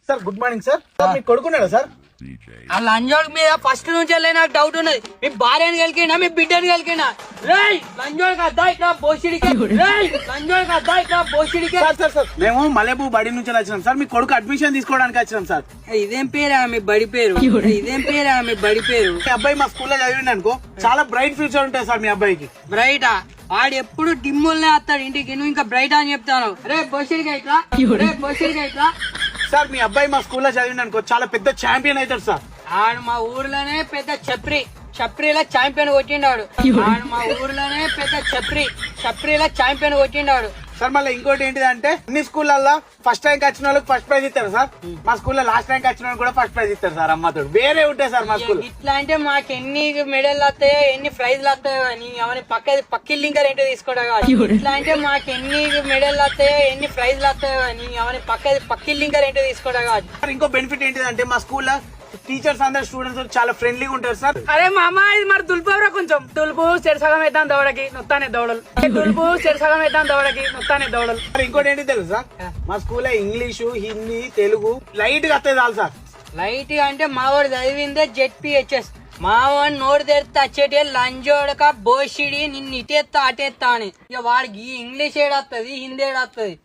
Sir good morning sir. మీకు కొడుకున్నాడా sir? ఆ లంజోడ్ మీద ఫస్ట్ నుంచి నాకు డౌట్ ఉన్నది. మీ భార్యను కలికినా మీ బిడ్డను కలికినా? రేయ్ లంజోడ్ కద్దా ఇక్కడ బోసిడికి, రేయ్ లంజోడ్ కద్దా ఇక్కడ బోసిడికి. సార్ మేము మల్లెపూ బడి నుంచి వచ్చినాం సార్. మీ కొడుకు అడ్మిషన్ తీసుకోవడానికి వచ్చినాం సార్. ఇదేం పేరా మీ బడి పేరు? ఇదేం పేరా మీ బడి పేరు? మీ అబ్బాయి మా స్కూల్లో చదివింది అనుకో, చాలా బ్రైట్ ఫ్యూచర్ ఉంటుంది సార్ మీ అబ్బాయికి. బ్రైటా? వాడు ఎప్పుడు డిమ్ముల్నే వస్తాడు ఇంటికి, నువ్వు ఇంకా బ్రైట్ అని చెప్తాను. రే బోసిడికి ఇట్లా, రే బోసిడికి ఇట్లా. సార్ మీ అబ్బాయి మా స్కూల్లో చదివింది అనుకో, చాలా పెద్ద ఛాంపియన్ అవుతాడు సార్. ఆడు మా ఊర్లోనే పెద్ద చప్రీలో ఛాంపియన్ కొట్టిండాడు. ఆడు మా ఊర్లోనే పెద్ద చప్రీలో ఛాంపియన్ కొట్టిండాడు. సార్ మళ్ళీ ఇంకోటి ఏంటిదంటే, అన్ని స్కూళ్ళల్లో ఫస్ట్ ర్యాంక్ వచ్చిన వాళ్ళకి ఫస్ట్ ప్రైజ్ ఇస్తారు సార్. మా స్కూల్లో లాస్ట్ ర్యాంక్ వచ్చిన వాళ్ళకి కూడా ఫస్ట్ ప్రైజ్ ఇస్తారు సార్. అమ్మతోడు వేరే ఉంటాయి సార్ మా స్కూల్. ఇట్లా అంటే మాకు ఎన్ని మెడల్ వస్తాయో ఎన్ని ప్రైజ్లు వస్తాయో కానీ అవన్నీ పక్కిల్ ఇంకా రెంట్ తీసుకోవడం కాదు. ఇట్లా అంటే మాకు ఎన్ని మెడల్ వస్తాయో ఎన్ని ప్రైజ్లు వస్తాయో కానీ అవన్నీ పక్కిల్ ఇంకా రెంట్ తీసుకోవడం కాదు. సార్ ఇంకో బెనిఫిట్ ఏంటిదంటే, మా స్కూల్లో టీచర్స్ అందరు స్టూడెంట్స్ చాలా ఫ్రెండ్లీగా ఉంటారు సార్. అరే మామ ఇది మరి దులుపురా కొంచెం. దులుపు చెరసగం వేద్దాం దవడకి నొత్తానే దవడలు. దులుపు చెరసగం వేద్దాం దవడకి నొత్తానే దవడలు. మరి ఇంకోటి ఏంటి తెలుసా, మా స్కూల్లో ఇంగ్లీషు, హిందీ, తెలుగు లైట్ గా వస్తాయి చాలు సార్. లైట్ అంటే మా వాడు చదివిందే జెడ్పిహెచ్ఎస్. మా వాడు నోరు తెరిస్తే వచ్చేటే లంజోడక బోషిడి నిన్ను ఇటేస్తా అటేస్తా అని. ఇక వాడికి ఇంగ్లీష్ ఏడొస్తుంది, హిందీ ఏడొస్తుంది.